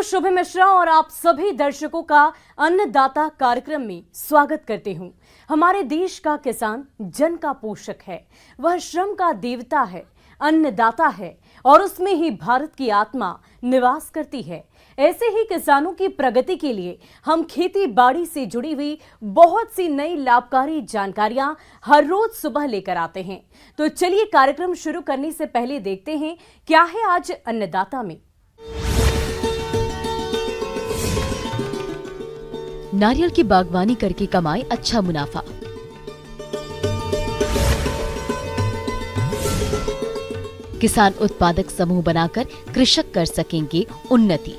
शुभ मिश्रा और आप सभी दर्शकों का अन्नदाता कार्यक्रम में स्वागत करते हूं। हमारे देश का किसान जन का पोषक है, वह श्रम का देवता है, अन्नदाता है और उसमें ही भारत की आत्मा निवास करती है। ऐसे ही किसानों की प्रगति के लिए हम खेती बाड़ी से जुड़ी हुई बहुत सी नई लाभकारी जानकारियां हर रोज सुबह लेकर आते हैं। तो चलिए कार्यक्रम शुरू करने से पहले देखते हैं क्या है आज अन्नदाता में। नारियल की बागवानी करके कमाए अच्छा मुनाफा। किसान उत्पादक समूह बनाकर कृषक कर सकेंगे उन्नति।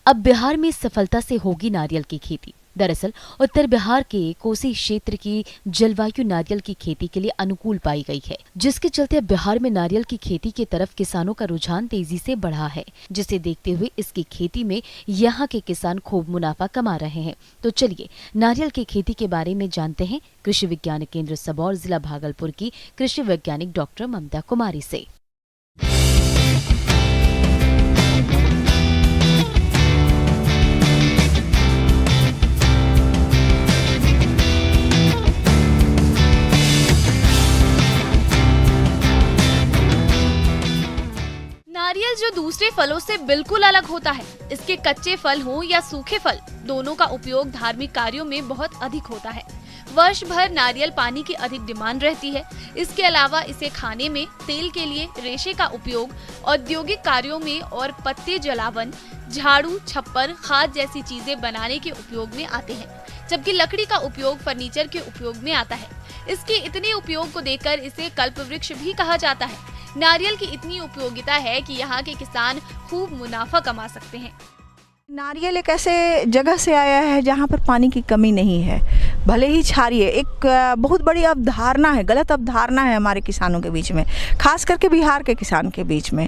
अब बिहार में सफलता से होगी नारियल की खेती। दरअसल उत्तर बिहार के कोसी क्षेत्र की जलवायु नारियल की खेती के लिए अनुकूल पाई गई है, जिसके चलते बिहार में नारियल की खेती की तरफ किसानों का रुझान तेजी से बढ़ा है, जिसे देखते हुए इसकी खेती में यहाँ के किसान खूब मुनाफा कमा रहे हैं। तो चलिए नारियल की खेती के बारे में जानते हैं कृषि विज्ञान केंद्र सबौर जिला भागलपुर की कृषि वैज्ञानिक डॉक्टर ममता कुमारी से। नारियल जो दूसरे फलों से बिल्कुल अलग होता है। इसके कच्चे फल हों या सूखे फल, दोनों का उपयोग धार्मिक कार्यों में बहुत अधिक होता है। वर्ष भर नारियल पानी की अधिक डिमांड रहती है। इसके अलावा इसे खाने में, तेल के लिए रेशे का उपयोग, औद्योगिक कार्यों में और पत्ते जलावन, झाड़ू, छप्पर, खाद जैसी चीजें बनाने के उपयोग में आते हैं, जबकि लकड़ी का उपयोग फर्नीचर के उपयोग में आता है। इसके इतने उपयोग को देखकर इसे कल्प वृक्ष भी कहा जाता है। नारियल की इतनी उपयोगिता है कि यहाँ के किसान खूब मुनाफा कमा सकते हैं। नारियल एक ऐसे जगह से आया है जहाँ पर पानी की कमी नहीं है। भले ही क्षारीय एक बहुत बड़ी अवधारणा है, गलत अवधारणा है हमारे किसानों के बीच में, खास करके बिहार के किसान के बीच में।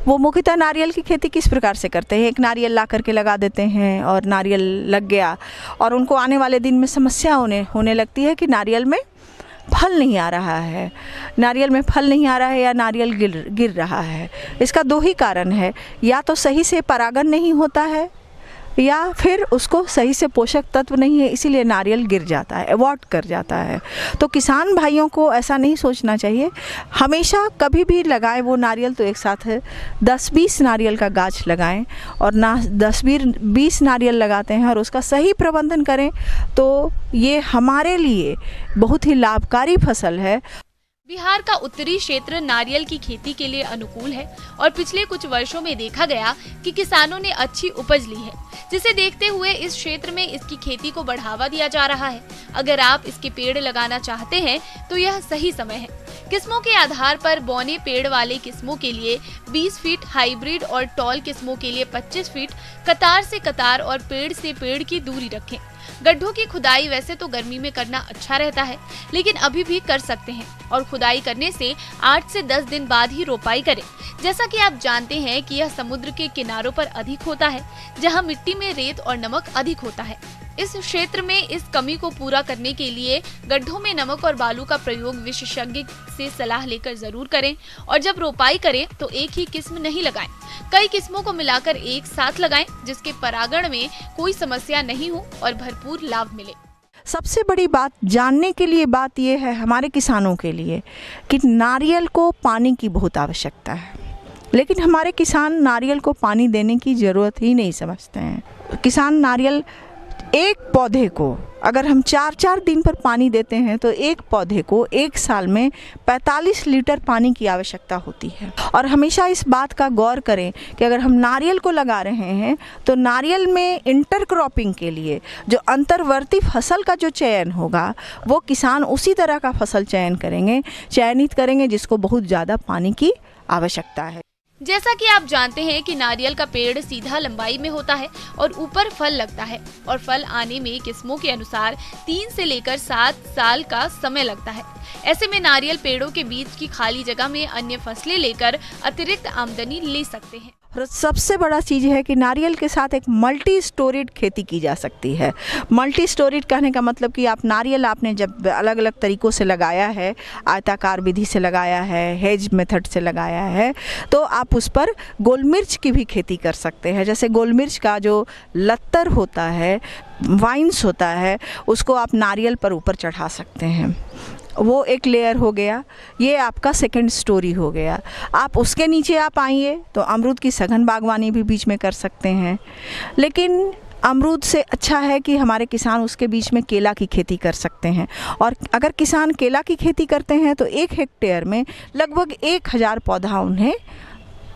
वो मुख्यतः नारियल की खेती किस प्रकार से करते हैं, एक नारियल ला करके लगा देते हैं और नारियल लग गया और उनको आने वाले दिन में समस्या होने लगती है कि नारियल में फल नहीं आ रहा है, नारियल में फल नहीं आ रहा है या नारियल गिर रहा है। इसका दो ही कारण है, या तो सही से परागण नहीं होता है या फिर उसको सही से पोषक तत्व नहीं है, इसीलिए नारियल गिर जाता है, अवॉर्ड कर जाता है। तो किसान भाइयों को ऐसा नहीं सोचना चाहिए। हमेशा कभी भी लगाएं वो नारियल तो एक साथ 10-20 नारियल का गाछ लगाएं, और ना 10-20 नारियल लगाते हैं और उसका सही प्रबंधन करें तो ये हमारे लिए बहुत ही लाभकारी फसल है। बिहार का उत्तरी क्षेत्र नारियल की खेती के लिए अनुकूल है और पिछले कुछ वर्षों में देखा गया कि किसानों ने अच्छी उपज ली है, जिसे देखते हुए इस क्षेत्र में इसकी खेती को बढ़ावा दिया जा रहा है। अगर आप इसके पेड़ लगाना चाहते हैं तो यह सही समय है। किस्मों के आधार पर बौने पेड़ वाले किस्मों के लिए 20 फीट, हाइब्रिड और टॉल किस्मों के लिए 25 फीट कतार से कतार और पेड़ से पेड़ की दूरी रखें। गड्ढों की खुदाई वैसे तो गर्मी में करना अच्छा रहता है, लेकिन अभी भी कर सकते हैं और खुदाई करने से 8 से 10 दिन बाद ही रोपाई करें। जैसा कि आप जानते हैं कि यह समुद्र के किनारों पर अधिक होता है, जहां मिट्टी में रेत और नमक अधिक होता है। इस क्षेत्र में इस कमी को पूरा करने के लिए गड्ढों में नमक और बालू का प्रयोग विशेषज्ञ से सलाह लेकर जरूर करें, और जब रोपाई करें तो एक ही किस्म नहीं लगाएं, कई किस्मों को मिलाकर एक साथ लगाएं, जिसके परागण में कोई समस्या नहीं हो और भरपूर लाभ मिले। सबसे बड़ी बात जानने के लिए बात यह है हमारे किसानों के लिए कि नारियल को पानी की बहुत आवश्यकता है, लेकिन हमारे किसान नारियल को पानी देने की ज़रूरत ही नहीं समझते हैं। किसान नारियल एक पौधे को अगर हम 4-4 दिन पर पानी देते हैं तो एक पौधे को एक साल में 45 लीटर पानी की आवश्यकता होती है। और हमेशा इस बात का गौर करें कि अगर हम नारियल को लगा रहे हैं तो नारियल में इंटरक्रॉपिंग के लिए जो अंतर्वर्ती फसल का जो चयन होगा वो किसान उसी तरह का फसल चयनित करेंगे जिसको बहुत ज़्यादा पानी की आवश्यकता है। जैसा कि आप जानते हैं कि नारियल का पेड़ सीधा लंबाई में होता है और ऊपर फल लगता है और फल आने में किस्मों के अनुसार 3 से लेकर 7 साल का समय लगता है। ऐसे में नारियल पेड़ों के बीच की खाली जगह में अन्य फसलें लेकर अतिरिक्त आमदनी ले सकते हैं। और सबसे बड़ा चीज़ है कि नारियल के साथ एक मल्टी स्टोरेड खेती की जा सकती है। मल्टी स्टोरेड कहने का मतलब कि आप नारियल आपने जब अलग अलग तरीक़ों से लगाया है, आयताकार विधि से लगाया है, हेज मेथड से लगाया है, तो आप उस पर गोल मिर्च की भी खेती कर सकते हैं। जैसे गोल मिर्च का जो लत्तर होता है, वाइन्स होता है, उसको आप नारियल पर ऊपर चढ़ा सकते हैं। वो एक लेयर हो गया, ये आपका सेकंड स्टोरी हो गया। आप उसके नीचे आप आइए तो अमरूद की सघन बागवानी भी बीच में कर सकते हैं। लेकिन अमरूद से अच्छा है कि हमारे किसान उसके बीच में केला की खेती कर सकते हैं। और अगर किसान केला की खेती करते हैं तो 1 हेक्टेयर में लगभग 1000 पौधा उन्हें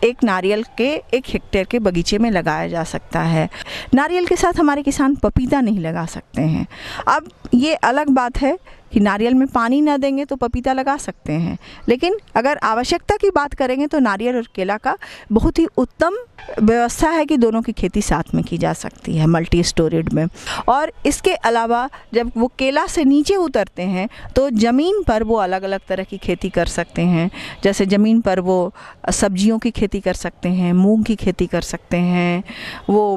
एक नारियल के 1 हेक्टेयर के बगीचे में लगाया जा सकता है। नारियल के साथ हमारे किसान पपीता नहीं लगा सकते हैं। अब ये अलग बात है कि नारियल में पानी ना देंगे तो पपीता लगा सकते हैं, लेकिन अगर आवश्यकता की बात करेंगे तो नारियल और केला का बहुत ही उत्तम व्यवस्था है कि दोनों की खेती साथ में की जा सकती है मल्टी स्टोरेड में। और इसके अलावा जब वो केला से नीचे उतरते हैं तो ज़मीन पर वो अलग अलग तरह की खेती कर सकते हैं। जैसे ज़मीन पर वो सब्जियों की खेती कर सकते हैं, मूंग की खेती कर सकते हैं, वो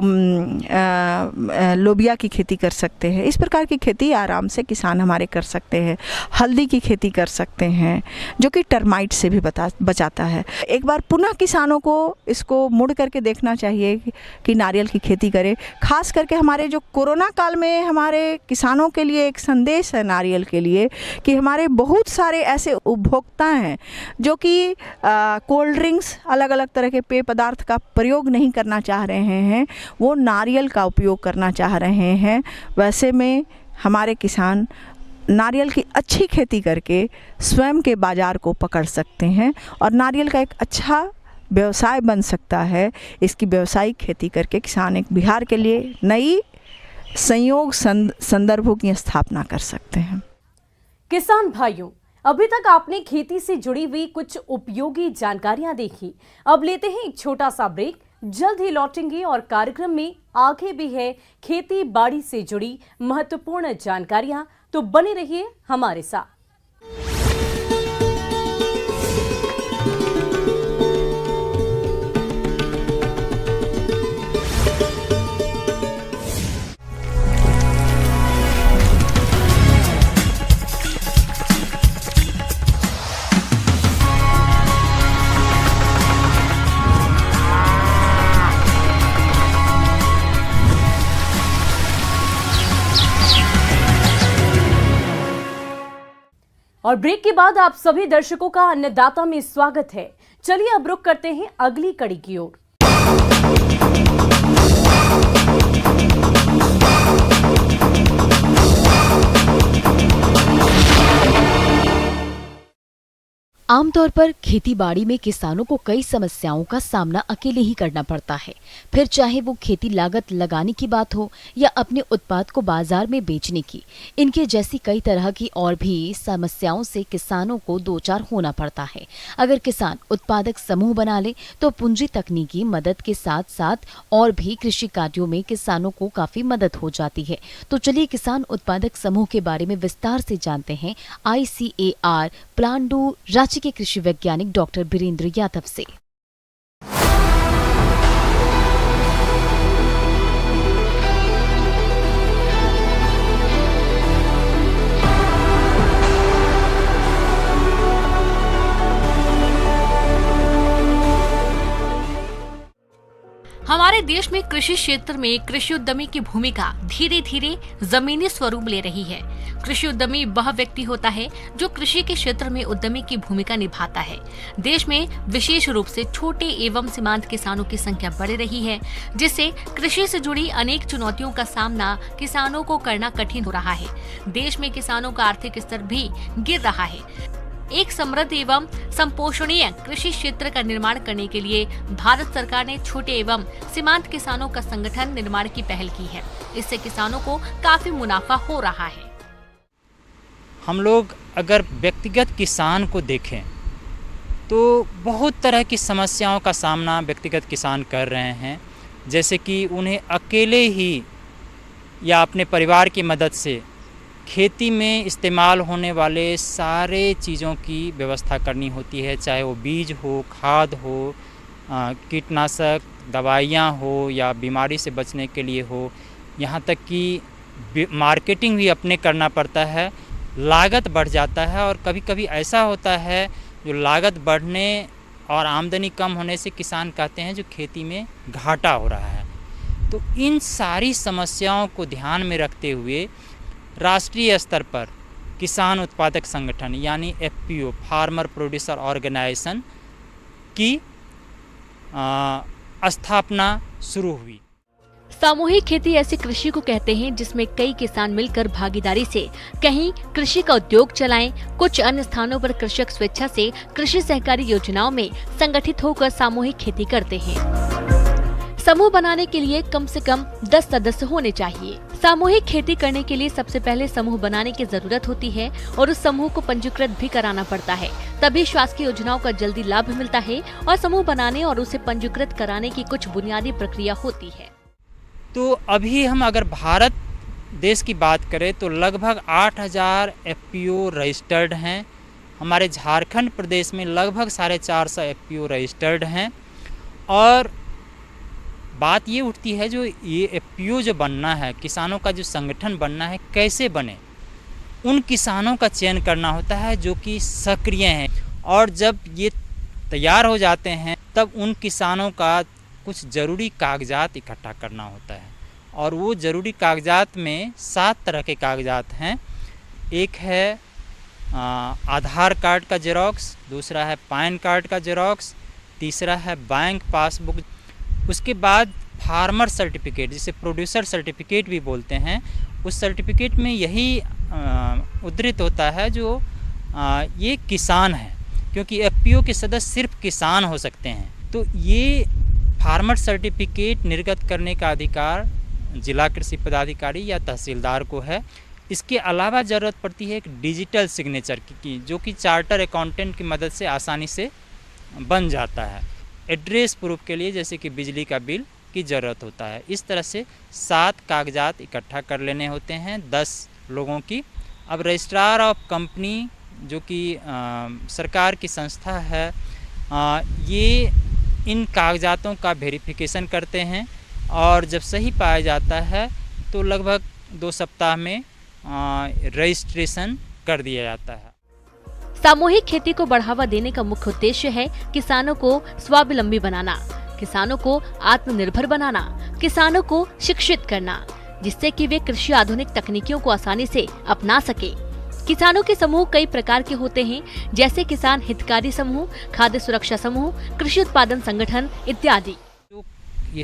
लोबिया की खेती कर सकते हैं। इस प्रकार की खेती आराम से किसान हमारे कर सकते हैं। हल्दी की खेती कर सकते हैं जो कि टर्माइट से भी बचाता है। एक बार पुनः किसानों को इसको मुड़ करके देखना चाहिए कि नारियल की खेती करें। खास करके हमारे जो कोरोना काल में हमारे किसानों के लिए एक संदेश है नारियल के लिए कि हमारे बहुत सारे ऐसे उपभोक्ता हैं जो कि कोल्ड ड्रिंक्स, अलग अलग तरह के पेय पदार्थ का प्रयोग नहीं करना चाह रहे हैं, वो नारियल का उपयोग करना चाह रहे हैं। वैसे में हमारे किसान नारियल की अच्छी खेती करके स्वयं के बाज़ार को पकड़ सकते हैं और नारियल का एक अच्छा व्यवसाय बन सकता है। इसकी व्यावसायिक खेती करके किसान एक बिहार के लिए नई संयोग संदर्भों की स्थापना कर सकते हैं। किसान भाइयों, अभी तक आपने खेती से जुड़ी हुई कुछ उपयोगी जानकारियां देखी। अब लेते हैं एक छोटा सा ब्रेक, जल्द ही लौटेंगे और कार्यक्रम में आगे भी है खेती बाड़ी से जुड़ी महत्वपूर्ण जानकारियां, तो बने रहिए हमारे साथ। और ब्रेक के बाद आप सभी दर्शकों का अन्नदाता में स्वागत है। चलिए अब रुक करते हैं अगली कड़ी की ओर। आमतौर पर खेतीबाड़ी में किसानों को कई समस्याओं का सामना अकेले ही करना पड़ता है। फिर चाहे वो खेती लागत लगाने की बात हो या अपने उत्पाद को बाजार में बेचने की, इनके जैसी कई तरह की और भी समस्याओं से किसानों को दो चार होना पड़ता है। अगर किसान उत्पादक समूह बना ले तो पूंजी तकनीकी मदद के साथ साथ और भी कृषि कार्यों में किसानों को काफी मदद हो जाती है। तो चलिए किसान उत्पादक समूह के बारे में विस्तार से जानते हैं ICAR प्लांडू रांची के कृषि वैज्ञानिक डॉक्टर बीरेंद्र यादव से। हमारे देश में कृषि क्षेत्र में कृषि उद्यमी की भूमिका धीरे धीरे जमीनी स्वरूप ले रही है। कृषि उद्यमी वह व्यक्ति होता है जो कृषि के क्षेत्र में उद्यमी की भूमिका निभाता है। देश में विशेष रूप से छोटे एवं सीमांत किसानों की संख्या बढ़ रही है, जिससे कृषि से जुड़ी अनेक चुनौतियों का सामना किसानों को करना कठिन हो रहा है। देश में किसानों का आर्थिक स्तर भी गिर रहा है। एक समृद्ध एवं संपोषणीय कृषि क्षेत्र का निर्माण करने के लिए भारत सरकार ने छोटे एवं सीमांत किसानों का संगठन निर्माण की पहल की है। इससे किसानों को काफी मुनाफा हो रहा है। हम लोग अगर व्यक्तिगत किसान को देखें तो बहुत तरह की समस्याओं का सामना व्यक्तिगत किसान कर रहे हैं, जैसे कि उन्हें अकेले ही या अपने परिवार की मदद से खेती में इस्तेमाल होने वाले सारे चीज़ों की व्यवस्था करनी होती है, चाहे वो बीज हो, खाद हो, कीटनाशक दवाइयाँ हो या बीमारी से बचने के लिए हो, यहाँ तक कि मार्केटिंग भी अपने करना पड़ता है। लागत बढ़ जाता है और कभी कभी ऐसा होता है जो लागत बढ़ने और आमदनी कम होने से किसान कहते हैं जो खेती में घाटा हो रहा है। तो इन सारी समस्याओं को ध्यान में रखते हुए राष्ट्रीय स्तर पर किसान उत्पादक संगठन यानी FPO फार्मर प्रोड्यूसर ऑर्गेनाइजेशन की स्थापना शुरू हुई। सामूहिक खेती ऐसी कृषि को कहते हैं जिसमें कई किसान मिलकर भागीदारी से कहीं कृषि का उद्योग चलाएं, कुछ अन्य स्थानों पर कृषक स्वेच्छा से कृषि सहकारी योजनाओं में संगठित होकर सामूहिक खेती करते हैं। समूह बनाने के लिए कम से कम 10 सदस्य होने चाहिए। सामूहिक खेती करने के लिए सबसे पहले समूह बनाने की जरूरत होती है और उस समूह को पंजीकृत भी कराना पड़ता है, तभी शासकीय योजनाओं का जल्दी लाभ मिलता है। और समूह बनाने और उसे पंजीकृत कराने की कुछ बुनियादी प्रक्रिया होती है। तो अभी हम अगर भारत देश की बात करें तो लगभग 8000 FPO रजिस्टर्ड हैं। हमारे झारखंड प्रदेश में लगभग 450 FPO रजिस्टर्ड हैं। और बात ये उठती है जो ये FPO जो बनना है, किसानों का जो संगठन बनना है, कैसे बने। उन किसानों का चयन करना होता है जो कि सक्रिय हैं, और जब ये तैयार हो जाते हैं तब उन किसानों का कुछ ज़रूरी कागजात इकट्ठा करना होता है। और वो ज़रूरी कागजात में 7 तरह के कागजात हैं। एक है आधार कार्ड का जेरोक्स, दूसरा है पैन कार्ड का जेरोक्स, तीसरा है बैंक पासबुक, उसके बाद फार्मर सर्टिफिकेट जिसे प्रोड्यूसर सर्टिफिकेट भी बोलते हैं। उस सर्टिफिकेट में यही उद्धृत होता है जो ये किसान है, क्योंकि FPO के सदस्य सिर्फ किसान हो सकते हैं। तो ये फार्मर सर्टिफिकेट निर्गत करने का अधिकार जिला कृषि पदाधिकारी या तहसीलदार को है। इसके अलावा ज़रूरत पड़ती है एक डिजिटल सिग्नेचर की, जो कि चार्टर अकाउंटेंट की मदद से आसानी से बन जाता है। एड्रेस प्रूफ के लिए जैसे कि बिजली का बिल की ज़रूरत होता है। इस तरह से 7 कागजात इकट्ठा कर लेने होते हैं 10 लोगों की। अब रजिस्ट्रार ऑफ कंपनी जो कि सरकार की संस्था है, ये इन कागजातों का वेरिफिकेशन करते हैं और जब सही पाया जाता है तो लगभग 2 सप्ताह में रजिस्ट्रेशन कर दिया जाता है। सामूहिक खेती को बढ़ावा देने का मुख्य उद्देश्य है किसानों को स्वावलंबी बनाना, किसानों को आत्मनिर्भर बनाना, किसानों को शिक्षित करना, जिससे कि वे कृषि आधुनिक तकनीकियों को आसानी से अपना सके। किसानों के समूह कई प्रकार के होते हैं, जैसे किसान हितकारी समूह, खाद्य सुरक्षा समूह, कृषि उत्पादन संगठन इत्यादि। जो ये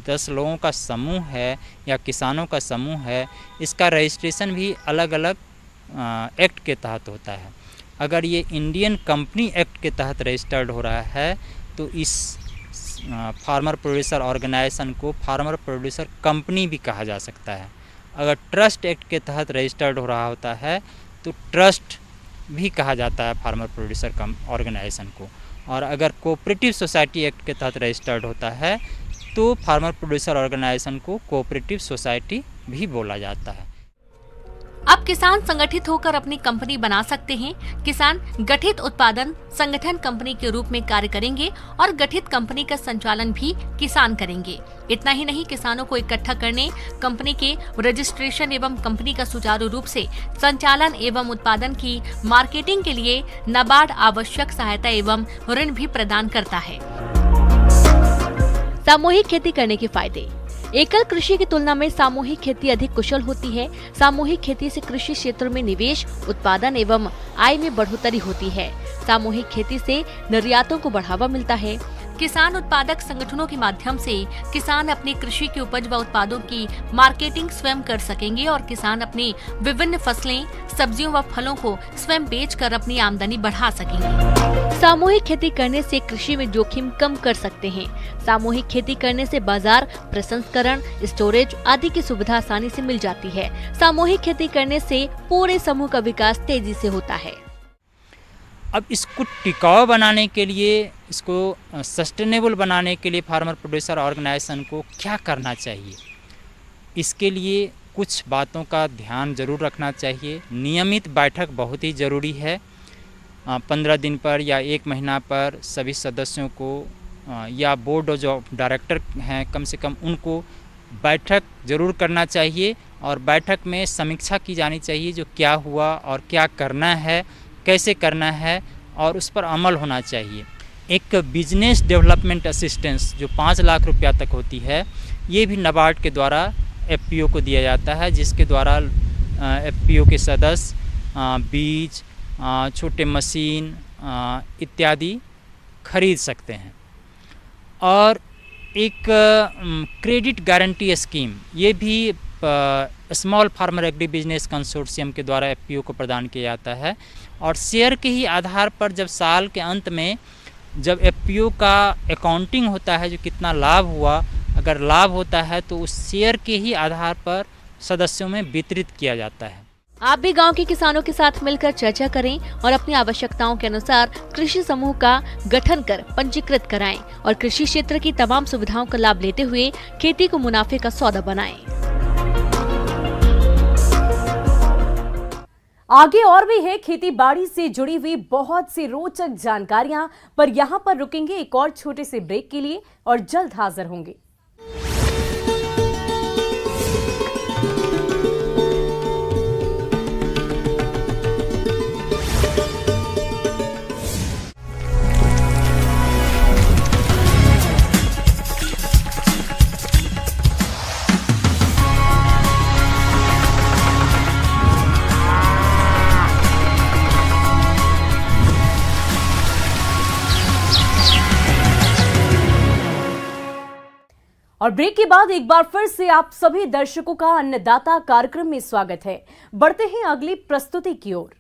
10 लोगों का समूह है या किसानों का समूह है, इसका रजिस्ट्रेशन भी अलग अलग एक्ट के तहत होता है। अगर ये इंडियन कंपनी एक्ट के तहत रजिस्टर्ड हो रहा है तो इस फार्मर प्रोड्यूसर ऑर्गेनाइजेशन को फार्मर प्रोड्यूसर कंपनी भी कहा जा सकता है। अगर ट्रस्ट एक्ट के तहत रजिस्टर्ड हो रहा होता है तो ट्रस्ट भी कहा जाता है फार्मर प्रोड्यूसर ऑर्गेनाइजेशन को। और अगर कोऑपरेटिव सोसाइटी एक्ट के तहत रजिस्टर्ड होता है तो फार्मर प्रोड्यूसर ऑर्गेनाइजेशन को कोऑपरेटिव सोसाइटी भी बोला जाता है। अब किसान संगठित होकर अपनी कंपनी बना सकते हैं। किसान गठित उत्पादन संगठन कंपनी के रूप में कार्य करेंगे और गठित कंपनी का संचालन भी किसान करेंगे। इतना ही नहीं, किसानों को इकट्ठा करने, कंपनी के रजिस्ट्रेशन एवं कंपनी का सुचारू रूप से संचालन एवं उत्पादन की मार्केटिंग के लिए नाबार्ड आवश्यक सहायता एवं ऋण भी प्रदान करता है। सामूहिक खेती करने के फायदे। एकल कृषि की तुलना में सामूहिक खेती अधिक कुशल होती है। सामूहिक खेती से कृषि क्षेत्र में निवेश, उत्पादन एवं आय में बढ़ोतरी होती है। सामूहिक खेती से निर्यातों को बढ़ावा मिलता है। किसान उत्पादक संगठनों के माध्यम से किसान अपनी कृषि की उपज व उत्पादों की मार्केटिंग स्वयं कर सकेंगे और किसान अपनी विभिन्न फसलें, सब्जियों व फलों को स्वयं बेचकर अपनी आमदनी बढ़ा सकेंगे। सामूहिक खेती करने से कृषि में जोखिम कम कर सकते हैं। सामूहिक खेती करने से बाजार, प्रसंस्करण, स्टोरेज आदि की सुविधा आसानी से मिल जाती है। सामूहिक खेती करने से पूरे समूह का विकास तेजी से होता है। अब इसको टिकाऊ बनाने के लिए, इसको सस्टेनेबल बनाने के लिए फार्मर प्रोड्यूसर ऑर्गेनाइजेशन को क्या करना चाहिए, इसके लिए कुछ बातों का ध्यान ज़रूर रखना चाहिए। नियमित बैठक बहुत ही ज़रूरी है। 15 दिन पर या 1 महीना पर सभी सदस्यों को या बोर्ड और जो डायरेक्टर हैं कम से कम उनको बैठक ज़रूर करना चाहिए और बैठक में समीक्षा की जानी चाहिए जो क्या हुआ और क्या करना है, कैसे करना है और उस पर अमल होना चाहिए। एक बिजनेस डेवलपमेंट असिस्टेंस जो 5 लाख रुपया तक होती है, ये भी नाबार्ड के द्वारा एफपीओ को दिया जाता है, जिसके द्वारा एफपीओ के सदस्य बीज, छोटे मशीन इत्यादि खरीद सकते हैं। और एक क्रेडिट गारंटी स्कीम, ये भी small farmer agri business consortium के द्वारा एफपीओ को प्रदान किया जाता है। और शेयर के ही आधार पर जब साल के अंत में जब एफपीओ का अकाउंटिंग होता है, जो कितना लाभ हुआ, अगर लाभ होता है तो उस शेयर के ही आधार पर सदस्यों में वितरित किया जाता है। आप भी गांव के किसानों के साथ मिलकर चर्चा करें और अपनी आवश्यकताओं के अनुसार कृषि समूह का गठन कर पंजीकृत कराएं और कृषि क्षेत्र की तमाम सुविधाओं का लाभ लेते हुए खेती को मुनाफे का सौदा बनाएं। आगे और भी है खेती बाड़ी से जुड़ी हुई बहुत सी रोचक जानकारियां, पर यहाँ पर रुकेंगे एक और छोटे से ब्रेक के लिए और जल्द हाजिर होंगे। और ब्रेक के बाद एक बार फिर से आप सभी दर्शकों का अन्नदाता कार्यक्रम में स्वागत है। बढ़ते हैं अगली प्रस्तुति की ओर।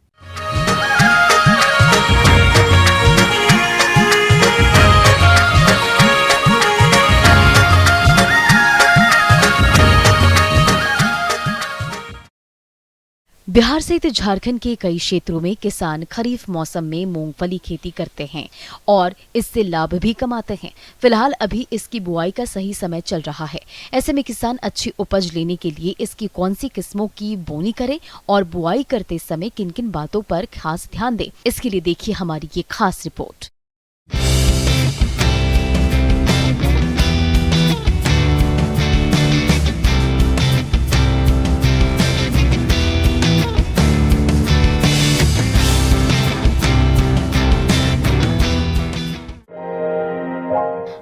बिहार सहित झारखंड के कई क्षेत्रों में किसान खरीफ मौसम में मूंगफली खेती करते हैं और इससे लाभ भी कमाते हैं। फिलहाल अभी इसकी बुआई का सही समय चल रहा है। ऐसे में किसान अच्छी उपज लेने के लिए इसकी कौन सी किस्मों की बोनी करे और बुआई करते समय किन किन बातों पर खास ध्यान दे, इसके लिए देखिए हमारी ये खास रिपोर्ट।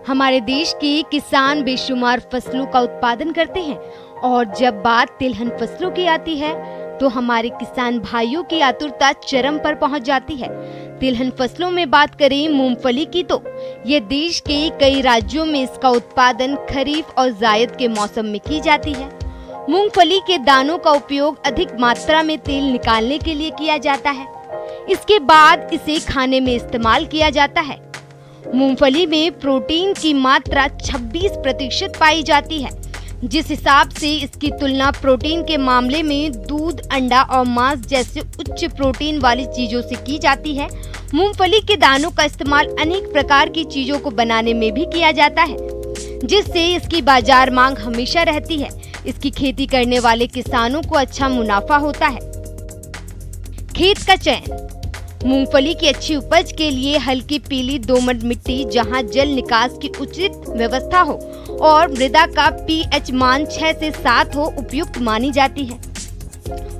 हमारे देश के किसान बेशुमार फसलों का उत्पादन करते हैं और जब बात तिलहन फसलों की आती है तो हमारे किसान भाइयों की आतुरता चरम पर पहुंच जाती है। तिलहन फसलों में बात करें मूंगफली की तो ये देश के कई राज्यों में इसका उत्पादन खरीफ और जायद के मौसम में की जाती है। मूंगफली के दानों का उपयोग अधिक मात्रा में तेल निकालने के लिए किया जाता है। इसके बाद इसे खाने में इस्तेमाल किया जाता है। मूंगफली में प्रोटीन की मात्रा 26% पाई जाती है, जिस हिसाब से इसकी तुलना प्रोटीन के मामले में दूध, अंडा और मांस जैसे उच्च प्रोटीन वाली चीजों से की जाती है। मूंगफली के दानों का इस्तेमाल अनेक प्रकार की चीजों को बनाने में भी किया जाता है, जिससे इसकी बाजार मांग हमेशा रहती है। इसकी खेती करने वाले किसानों को अच्छा मुनाफा होता है। खेत का चयन। मूंगफली की अच्छी उपज के लिए हल्की पीली दोमट मिट्टी जहां जल निकास की उचित व्यवस्था हो और मृदा का पीएच मान 6 से 7 हो उपयुक्त मानी जाती है।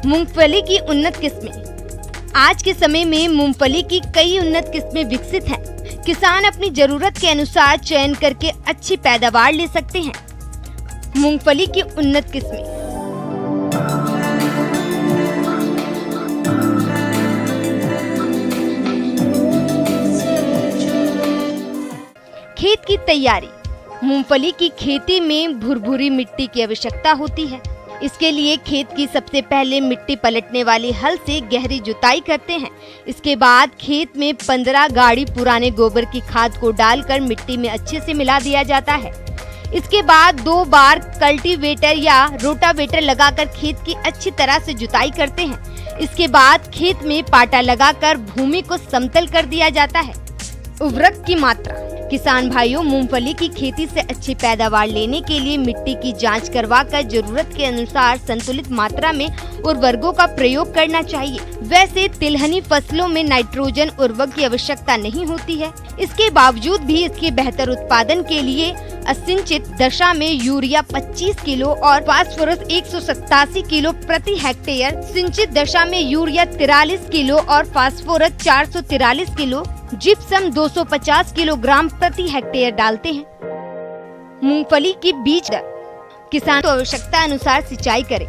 मूंगफली की उन्नत किस्में। आज के समय में मूंगफली की कई उन्नत किस्में विकसित हैं। किसान अपनी जरूरत के अनुसार चयन करके अच्छी पैदावार ले सकते हैं। मूंगफली की उन्नत किस्में। खेत की तैयारी। मूंगफली की खेती में भुरभुरी मिट्टी की आवश्यकता होती है। इसके लिए खेत की सबसे पहले मिट्टी पलटने वाले हल से गहरी जुताई करते हैं। इसके बाद खेत में 15 गाड़ी पुराने गोबर की खाद को डालकर मिट्टी में अच्छे से मिला दिया जाता है। इसके बाद 2 बार कल्टीवेटर या रोटावेटर लगाकर खेत की अच्छी तरह से जुताई करते हैं। इसके बाद खेत में पाटा लगाकर भूमि को समतल कर दिया जाता है। उर्वरक की मात्रा। किसान भाइयों, मूंगफली की खेती से अच्छी पैदावार लेने के लिए मिट्टी की जांच करवाकर जरूरत के अनुसार संतुलित मात्रा में उर्वरकों का प्रयोग करना चाहिए। वैसे तिलहनी फसलों में नाइट्रोजन उर्वरक की आवश्यकता नहीं होती है। इसके बावजूद भी इसके बेहतर उत्पादन के लिए असिंचित दशा में यूरिया 25 किलो और फास्फोरस 187 किलो प्रति हेक्टेयर, सिंचित दशा में यूरिया 43 किलो और फास्फोरस 443 किलो, जिप्सम 250 किलोग्राम प्रति हेक्टेयर डालते हैं। मूंगफली की बीज दर। किसान तो आवश्यकता अनुसार सिंचाई करे।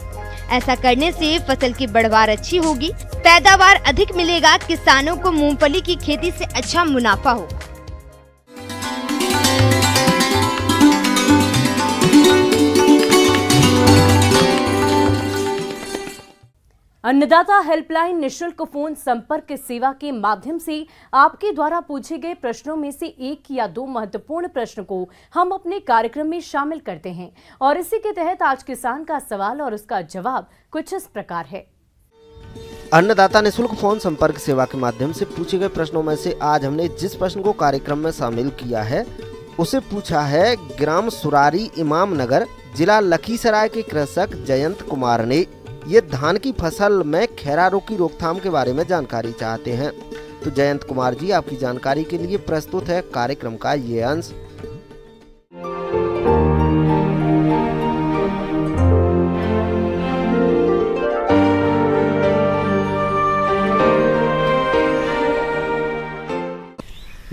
ऐसा करने से फसल की बढ़वार अच्छी होगी, पैदावार अधिक मिलेगा। किसानों को मूंगफली की खेती से अच्छा मुनाफा होगा। अन्नदाता हेल्पलाइन निशुल्क फोन संपर्क सेवा के माध्यम से आपके द्वारा पूछे गए प्रश्नों में से 1 या 2 महत्वपूर्ण प्रश्न को हम अपने कार्यक्रम में शामिल करते हैं और इसी के तहत आज किसान का सवाल और उसका जवाब कुछ इस प्रकार है। अन्नदाता निशुल्क फोन संपर्क सेवा के माध्यम से पूछे गए प्रश्नों में से आज हमने जिस प्रश्न को कार्यक्रम में शामिल किया है उसे पूछा है ग्राम सुरारी इमाम नगर, जिला लखीसराय के कृषक जयंत कुमार ने। ये धान की फसल में खैरा रोग की रोकथाम के बारे में जानकारी चाहते हैं। तो जयंत कुमार जी, आपकी जानकारी के लिए प्रस्तुत है कार्यक्रम का ये अंश।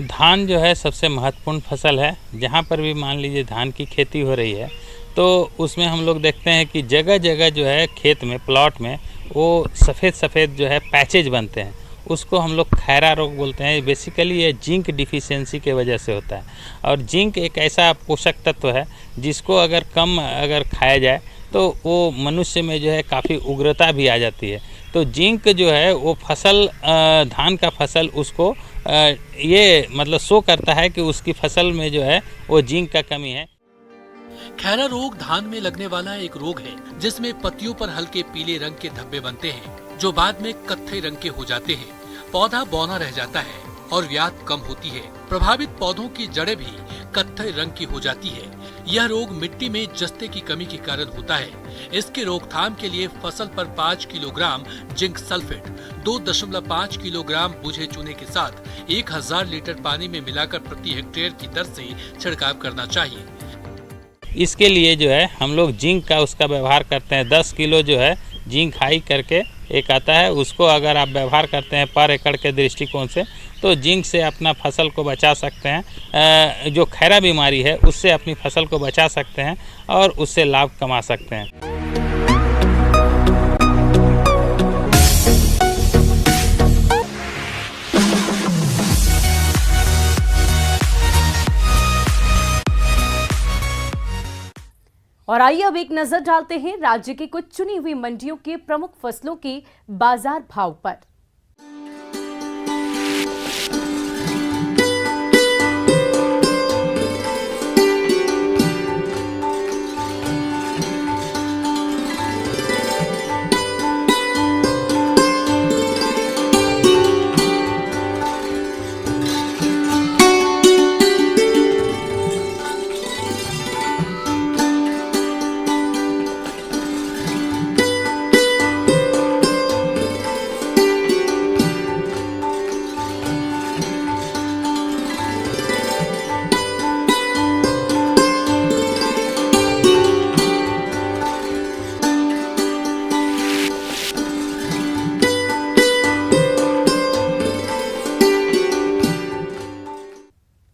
धान जो है सबसे महत्वपूर्ण फसल है। जहाँ पर भी मान लीजिए धान की खेती हो रही है तो उसमें हम लोग देखते हैं कि जगह जगह जो है खेत में, प्लॉट में वो सफ़ेद जो है पैचेज बनते हैं। उसको हम लोग खैरा रोग बोलते हैं। बेसिकली ये जिंक डिफिशियंसी के वजह से होता है और जिंक एक ऐसा पोषक तत्व है जिसको अगर कम खाया जाए तो वो मनुष्य में जो है काफ़ी उग्रता भी आ जाती है। तो जिंक जो है वो फसल, धान का फसल उसको ये मतलब शो करता है कि उसकी फसल में जो है वो जिंक का कमी है। खैरा रोग धान में लगने वाला एक रोग है जिसमें पत्तियों पर हल्के पीले रंग के धब्बे बनते हैं जो बाद में कत्थई रंग के हो जाते हैं। पौधा बौना रह जाता है और व्याध कम होती है। प्रभावित पौधों की जड़ें भी कत्थई रंग की हो जाती है। यह रोग मिट्टी में जस्ते की कमी के कारण होता है। इसके रोकथाम के लिए फसल पर 5 किलोग्राम जिंक सल्फेट 2.5 किलोग्राम बुझे चूने के साथ 1000 लीटर पानी में मिलाकर प्रति हेक्टेयर की दर से छिड़काव करना चाहिए। इसके लिए जो है हम लोग जिंक का उसका व्यवहार करते हैं। 10 किलो जो है जिंक हाई करके एक आता है, उसको अगर आप व्यवहार करते हैं पर एकड़ के दृष्टिकोण से तो जिंक से अपना फसल को बचा सकते हैं। जो खैरा बीमारी है उससे अपनी फसल को बचा सकते हैं और उससे लाभ कमा सकते हैं। और आइए अब एक नजर डालते हैं राज्य की कुछ चुनी हुई मंडियों के प्रमुख फसलों के बाजार भाव पर।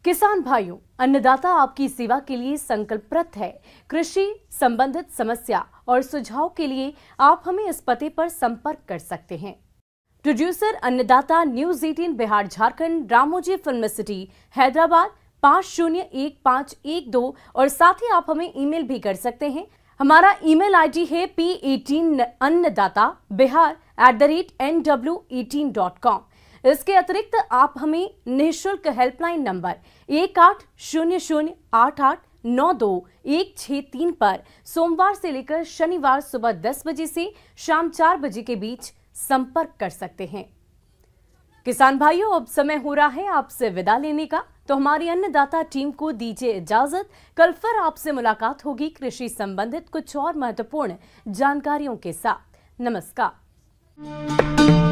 किसान भाइयों, अन्नदाता आपकी सेवा के लिए संकल्परत है। कृषि संबंधित समस्या और सुझाव के लिए आप हमें इस पते पर संपर्क कर सकते हैं। प्रोड्यूसर अन्नदाता, news 18 Bihar Jharkhand, Ramoji film city, Hyderabad 501512 और साथ ही आप हमें ईमेल भी कर सकते हैं। हमारा ईमेल आईडी है p18annadatabihar@nw18.com। इसके अतिरिक्त आप हमें निःशुल्क हेल्पलाइन नंबर 180088 92-163 पर सोमवार से लेकर शनिवार सुबह 10 बजे से शाम 4 बजे के बीच संपर्क कर सकते हैं। किसान भाइयों, अब समय हो रहा है आपसे विदा लेने का, तो हमारी अन्नदाता टीम को दीजिए इजाजत। कल फिर आपसे मुलाकात होगी कृषि संबंधित कुछ और महत्वपूर्ण जानकारियों के साथ। नमस्कार।